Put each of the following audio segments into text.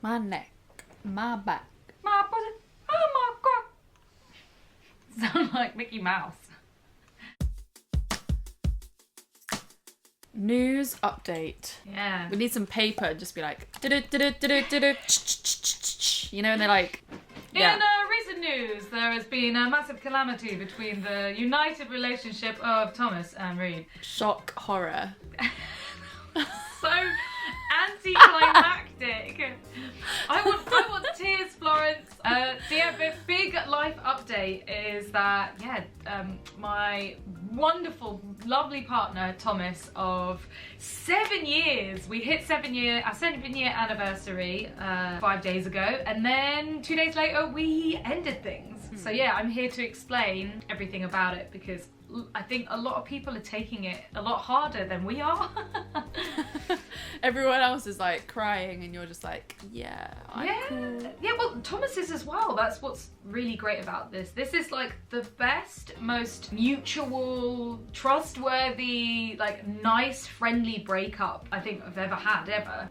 My neck, my back. My pussy, oh my god. Sound like Mickey Mouse. News update. Yeah. We need some paper. Just be like, you know, and they're like, yeah. In recent news, there has been a massive calamity between the united relationship of Thomas and Reed. Shock horror. So anticlimactic. I want tears, Florence. The big life update is that my wonderful, lovely partner Thomas of 7 years. We hit our 7-year anniversary 5 days ago, and then 2 days later we ended things. So yeah, I'm here to explain everything about it because I think a lot of people are taking it a lot harder than we are. Everyone else is like crying and you're just like, yeah, cool. Yeah, well, Thomas is as well. That's what's really great about this. This is like the best, most mutual, trustworthy, like nice, friendly breakup I think I've ever had, ever.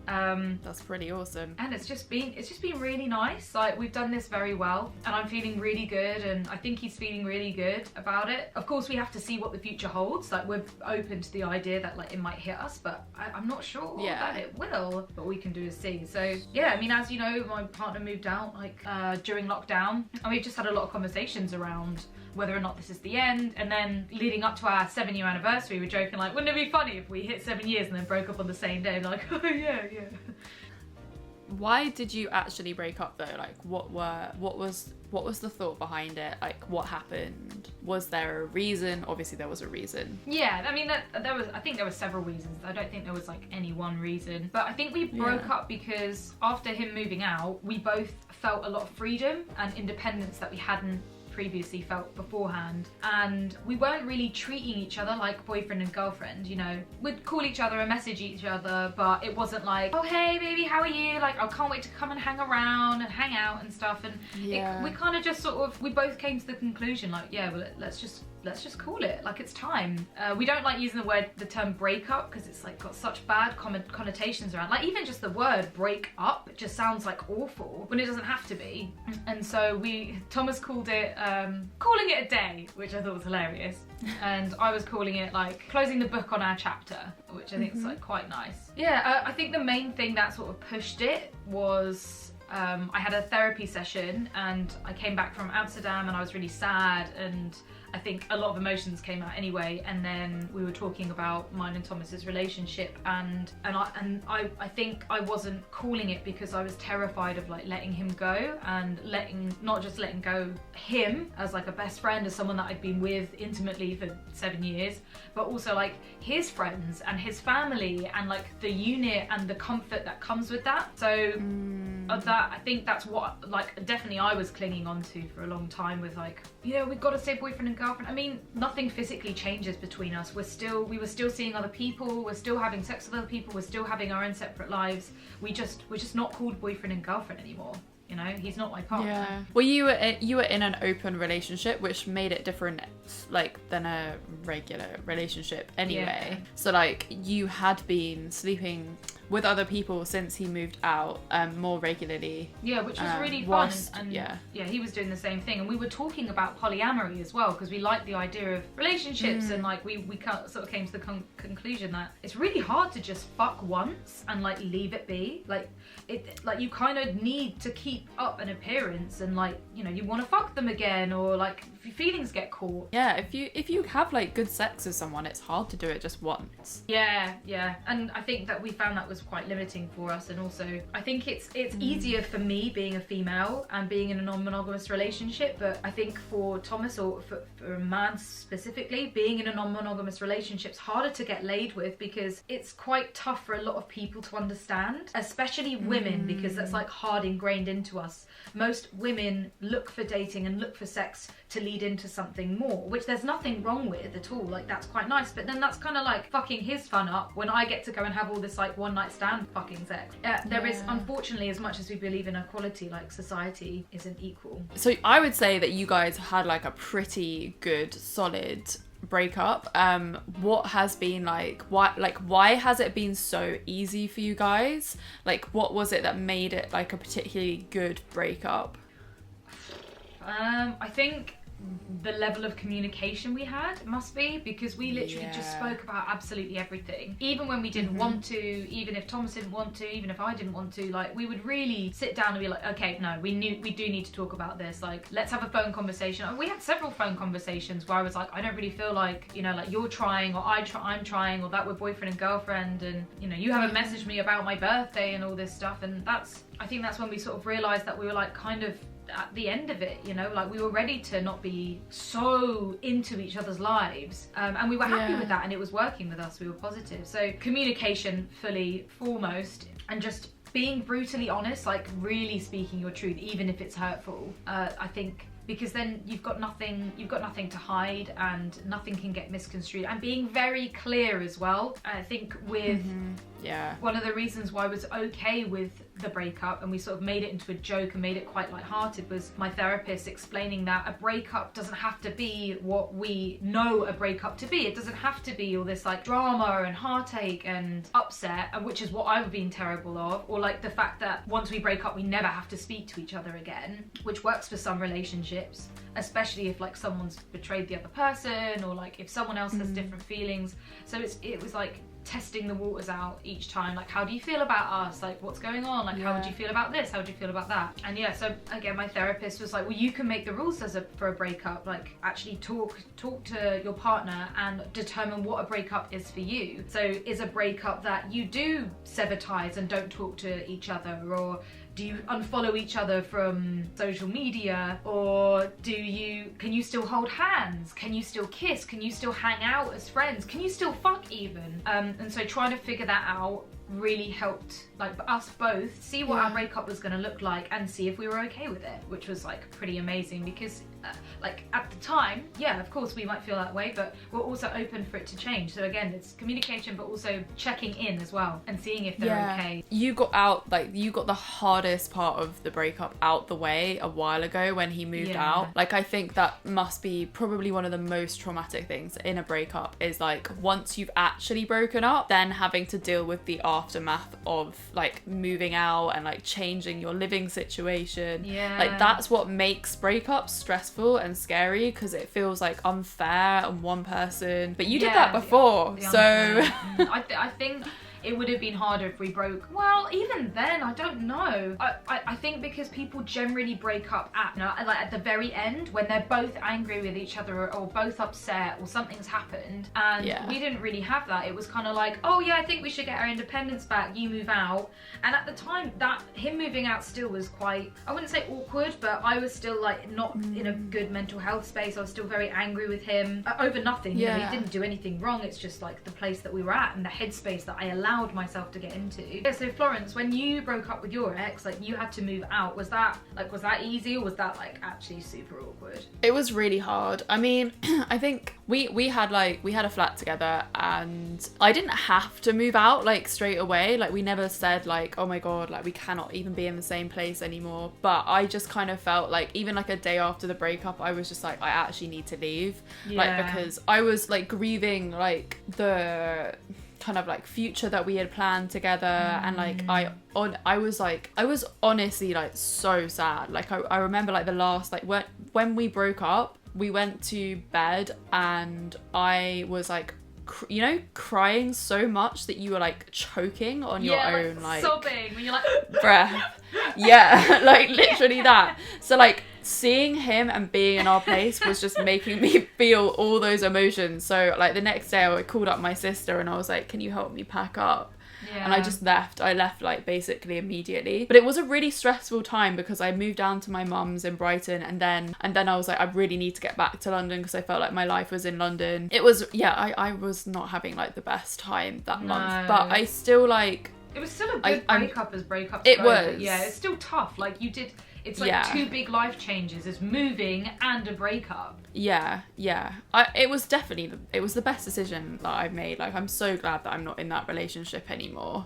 That's pretty awesome. And it's just been really nice. Like, we've done this very well and I'm feeling really good and I think he's feeling really good about it. Of course, we have to see what the future holds. Like, we're open to the idea that like it might hit us, but I'm not sure that it will. What we can do is see. So yeah, I mean, as you know, my partner moved out like during lockdown, and we've just had a lot of conversations around whether or not this is the end. And then leading up to our 7-year anniversary, we're joking like, wouldn't it be funny if we hit 7 years and then broke up on the same day? Like, oh yeah. Why did you actually break up though? Like, what was the thought behind it? Like, what happened? Was there a reason? Obviously there was a reason. Yeah, I mean, I think there were several reasons. I don't think there was like any one reason. But I think we broke up because after him moving out, we both felt a lot of freedom and independence that we hadn't previously felt beforehand, and we weren't really treating each other like boyfriend and girlfriend. You know, we'd call each other and message each other, but it wasn't like, oh hey baby, how are you, like I can't wait to come and hang around and hang out and stuff. And we kind of just we both came to the conclusion like, yeah, well, let's just call it, like it's time. We don't like using the term breakup because it's like got such bad connotations around, like even just the word break up just sounds like awful when it doesn't have to be. And so Thomas called it calling it a day, which I thought was hilarious, and I was calling it like closing the book on our chapter, which I think is like quite nice. Yeah, I think the main thing that sort of pushed it was I had a therapy session and I came back from Amsterdam and I was really sad, and I think a lot of emotions came out anyway, and then we were talking about mine and Thomas's relationship, and I think I wasn't calling it because I was terrified of like letting him go, and not just letting go him as like a best friend, as someone that I'd been with intimately for 7 years, but also like his friends and his family and like the unit and the comfort that comes with that. So I think that's what like definitely I was clinging on to for a long time, with like, you know, we've got to stay boyfriend and girlfriend. I mean, nothing physically changes between us. We were still seeing other people, we're still having sex with other people, we're still having our own separate lives. We're just not called boyfriend and girlfriend anymore. You know, he's not my partner. Yeah. Well, you were in an open relationship, which made it different, like, than a regular relationship anyway. Yeah. So like, you had been sleeping with other people since he moved out more regularly. Yeah, which was really fun. And yeah, he was doing the same thing, and we were talking about polyamory as well because we liked the idea of relationships, and like we sort of came to the conclusion that it's really hard to just fuck once and like leave it be. Like you kind of need to keep up an appearance, and like, you know, you want to fuck them again, or like if your feelings get caught. Yeah, if you have like good sex with someone, it's hard to do it just once. Yeah, and I think that we found that was quite limiting for us, and also I think it's easier for me being a female and being in a non-monogamous relationship, but I think for Thomas, or for a man specifically, being in a non-monogamous relationship is harder to get laid with because it's quite tough for a lot of people to understand, especially women, because that's like hard ingrained into us. Most women look for dating and look for sex to lead into something more, which there's nothing wrong with at all. Like, that's quite nice, but then that's kind of like fucking his fun up when I get to go and have all this like one night stand fucking sex. There is, unfortunately, as much as we believe in equality, like society isn't equal. So I would say that you guys had like a pretty good, solid breakup, what has been like, why has it been so easy for you guys? Like, what was it that made it like a particularly good breakup? I think the level of communication we had must be, because we literally just spoke about absolutely everything, even when we didn't want to, even if Thomas didn't want to, even if I didn't want to. Like, we would really sit down and be like, okay, no, we do need to talk about this, like, let's have a phone conversation. And we had several phone conversations where I was like, I don't really feel like, you know, like, you're trying, or I'm trying, or that we're boyfriend and girlfriend, and, you know, you haven't messaged me about my birthday and all this stuff. And I think that's when we sort of realized that we were like kind of at the end of it, you know, like, we were ready to not be so into each other's lives, and we were happy with that, and it was working with us. We were positive. So communication fully foremost, and just being brutally honest, like really speaking your truth, even if it's hurtful. I think, because then you've got nothing to hide, and nothing can get misconstrued, and being very clear as well. I think with one of the reasons why I was okay with the breakup, and we sort of made it into a joke and made it quite lighthearted, was my therapist explaining that a breakup doesn't have to be what we know a breakup to be. It doesn't have to be all this like drama and heartache and upset, which is what I've been terrible of, or like the fact that once we break up we never have to speak to each other again, which works for some relationships, especially if like someone's betrayed the other person, or like if someone else has different feelings. So it was like testing the waters out each time, like, how do you feel about us, like, what's going on, like, how would you feel about this, how would you feel about that? And so again, my therapist was like, well, you can make the rules for a breakup, like, actually talk to your partner and determine what a breakup is for you. So is a breakup that you do sever ties and don't talk to each other, or do you unfollow each other from social media, or can you still hold hands? Can you still kiss? Can you still hang out as friends? Can you still fuck even? And so trying to figure that out really helped, like, us both see what our breakup was going to look like, and see if we were okay with it, which was like pretty amazing, because like at the time, of course we might feel that way, but we're also open for it to change. So again, it's communication, but also checking in as well and seeing if they're okay. You got the hardest part of the breakup out the way a while ago when he moved out. Like, I think that must be probably one of the most traumatic things in a breakup, is like, once you've actually broken up, then having to deal with the aftermath of like moving out and like changing your living situation. Like, that's what makes breakups stressful and scary, because it feels like unfair on one person, but you did that before, so I think it would have been harder if we broke. Well, even then, I don't know. I think because people generally break up at the very end, when they're both angry with each other, or both upset, or something's happened, and we didn't really have that. It was kind of like, oh yeah, I think we should get our independence back, you move out. And at the time, that him moving out still was quite, I wouldn't say awkward, but I was still like not in a good mental health space. I was still very angry with him over nothing. You know, he didn't do anything wrong. It's just like the place that we were at and the headspace that I allowed myself to get into. So Florence, when you broke up with your ex, like, you had to move out, was that easy, or was that like actually super awkward? It was really hard. I mean, I think we had a flat together, and I didn't have to move out like straight away. Like, we never said like, oh my god, like, we cannot even be in the same place anymore. But I just kind of felt like, even like a day after the breakup, I was just like, I actually need to leave. Like, because I was like grieving like the kind of like future that we had planned together, and like I was honestly like so sad. Like, I remember like the last, like, when we broke up, we went to bed, and I was like crying so much that you were like choking on your own, like sobbing when you're like breath. Like literally that. So like, seeing him and being in our place was just making me feel all those emotions. So like, the next day I called up my sister and I was like, can you help me pack up? And I just left. I left like basically immediately. But it was a really stressful time, because I moved down to my mum's in Brighton, and then I was like, I really need to get back to London, because I felt like my life was in London. It was I was not having like the best time that month, but I still like, it was still a good breakup as breakups it go, was. but yeah, it's still tough. Like, It's like Yeah. two big life changes: is moving and a breakup. Yeah. It was definitely it was the best decision that I've made. Like, I'm so glad that I'm not in that relationship anymore.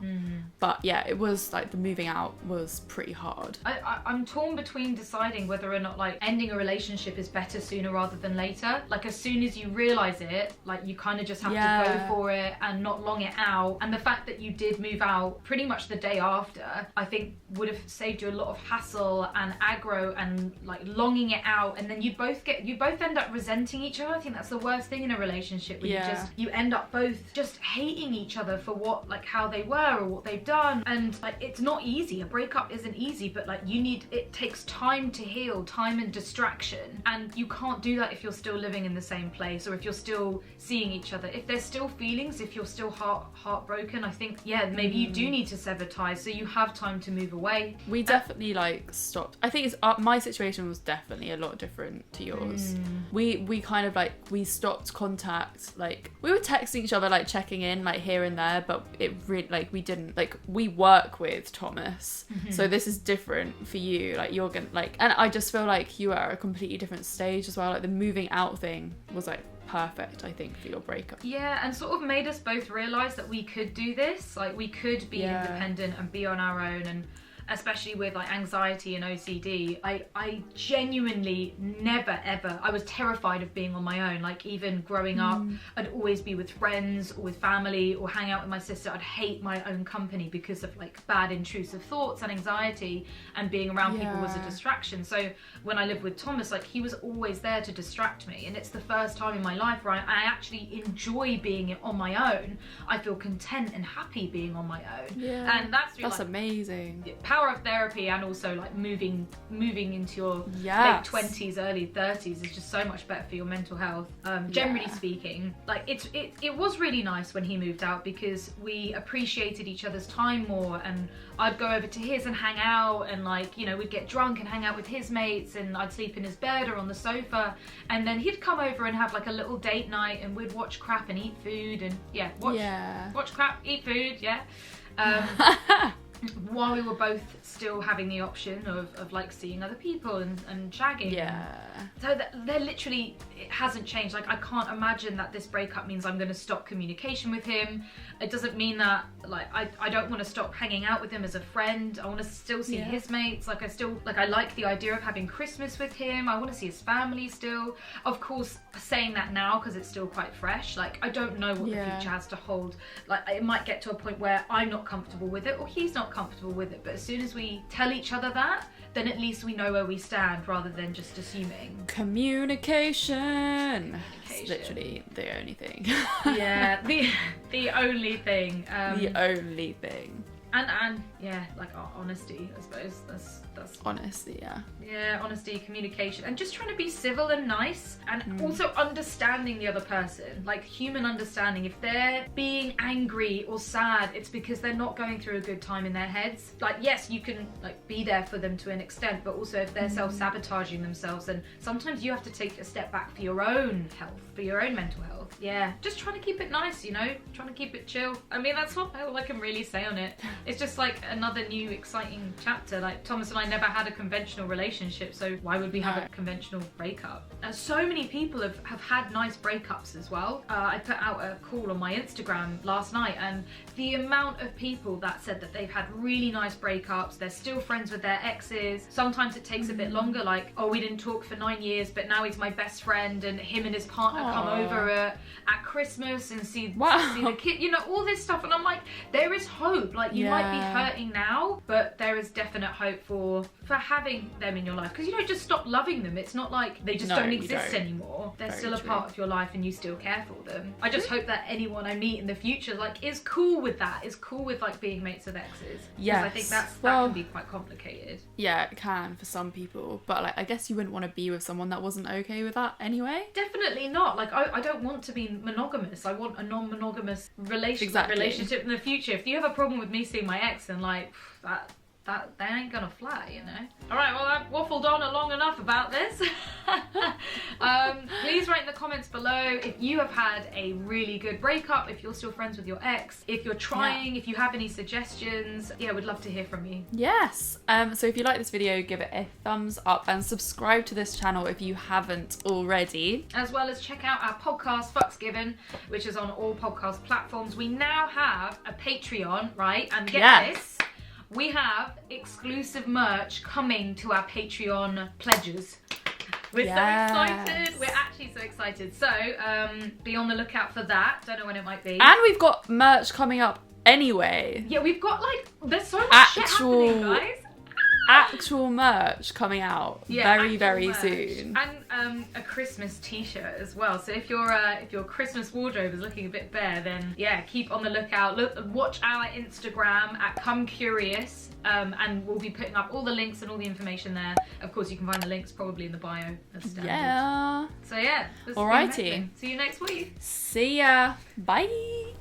But yeah, it was like the moving out was pretty hard. I'm torn between deciding whether or not like ending a relationship is better sooner rather than later. Like, as soon as you realise it, like, you kind of just have to go for it and not long it out. And the fact that you did move out pretty much the day after, I think would have saved you a lot of hassle and aggro and like longing it out. And then you both end up resenting each other. I think that's the worst thing in a relationship, when you end up both just hating each other for what, like, how they were or what they've done. And like, it's not easy. A breakup isn't easy, but like, it takes time to heal, time and distraction. And you can't do that if you're still living in the same place, or if you're still seeing each other. If there's still feelings, if you're still heartbroken, I think, yeah, maybe you do need to sever ties so you have time to move away. We definitely like stopped. I think it's my situation was definitely a lot different to yours. We kind of like, we stopped contact. Like, we were texting each other, like checking in like here and there, but it really, like, we didn't, like, we work with Thomas, so this is different for you. Like, you're gonna like, and I just feel like you are at a completely different stage as well. Like, the moving out thing was like perfect, I think, for your breakup. Yeah, and sort of made us both realise that we could do this. Like, we could be independent and be on our own. And especially with like anxiety and OCD, I genuinely never ever, I was terrified of being on my own. Like, even growing up, I'd always be with friends or with family or hang out with my sister. I'd hate my own company because of like bad intrusive thoughts and anxiety, and being around people was a distraction. So when I lived with Thomas, like, he was always there to distract me, and it's the first time in my life where I actually enjoy being on my own. I feel content and happy being on my own. And that's like, amazing. Power of therapy, and also like moving into your late 20s, early 30s is just so much better for your mental health. Generally speaking, like, it was really nice when he moved out, because we appreciated each other's time more, and I'd go over to his and hang out, and like, you know, we'd get drunk and hang out with his mates, and I'd sleep in his bed or on the sofa, and then he'd come over and have like a little date night, and we'd watch crap and eat food, and watch crap, eat food, while we were both still having the option of like seeing other people and shagging. So they're literally, it hasn't changed. Like, I can't imagine that this breakup means I'm going to stop communication with him. It doesn't mean that, like, I don't want to stop hanging out with him as a friend. I want to still see his mates. Like, I like the idea of having Christmas with him. I want to see his family still. Of course, saying that now, because it's still quite fresh, like, I don't know what the future has to hold. Like, it might get to a point where I'm not comfortable with it, or he's not comfortable with it. But as soon as we tell each other that, then at least we know where we stand, rather than just assuming. Communication. It's literally the only thing. the only thing. The only thing. And yeah, like, honesty, I suppose. That's honesty, honesty, communication, and just trying to be civil and nice, and also understanding the other person, like human understanding. If they're being angry or sad, it's because they're not going through a good time in their heads. Like, yes, you can like be there for them to an extent, but also if they're self-sabotaging themselves, then sometimes you have to take a step back for your own health, for your own mental health. Just trying to keep it nice, you know, trying to keep it chill. I mean, that's all I can really say on it. It's just like another new exciting chapter. Like, Thomas and I never had a conventional relationship, so why would we have a conventional breakup? So many people have had nice breakups as well. I put out a call on my Instagram last night, and the amount of people that said that they've had really nice breakups, they're still friends with their exes. Sometimes it takes a bit longer, like, oh, we didn't talk for 9 years, but now he's my best friend, and him and his partner come over at Christmas and see the kid, you know, all this stuff. And I'm like, there is hope. Like, you might be hurting now, but there is definite hope for having them in your life, because you don't just stop loving them. It's not like they just don't exist anymore. They're still a part of your life, and you still care for them. I just hope that anyone I meet in the future, like, is cool with that, is cool with like being mates with exes. Because I think that can be quite complicated. Yeah, it can for some people, but like, I guess you wouldn't want to be with someone that wasn't okay with that anyway. Definitely not. Like, I don't want to be monogamous. I want a non-monogamous relationship in the future. If you have a problem with me seeing my ex, then like, they ain't gonna fly, you know. All right, well, I've waffled on long enough about this. Please write in the comments below if you have had a really good breakup, if you're still friends with your ex, if you're trying, if you have any suggestions. Yeah, we'd love to hear from you. Yes. So if you like this video, give it a thumbs up and subscribe to this channel if you haven't already. As well as check out our podcast, Fucks Given, which is on all podcast platforms. We now have a Patreon, right? And get this, we have exclusive merch coming to our Patreon pledges. We're so excited. We're actually so excited. So be on the lookout for that. Don't know when it might be. And we've got merch coming up anyway. Yeah, we've got like, there's so much shit happening, guys. Actual merch coming out very soon, and a Christmas t-shirt as well. So if your Christmas wardrobe is looking a bit bare, then yeah, keep on the lookout. Watch our Instagram at Come Curious, and we'll be putting up all the links and all the information there. Of course, you can find the links probably in the bio as standard. Yeah. So yeah, alrighty. See you next week. See ya. Bye.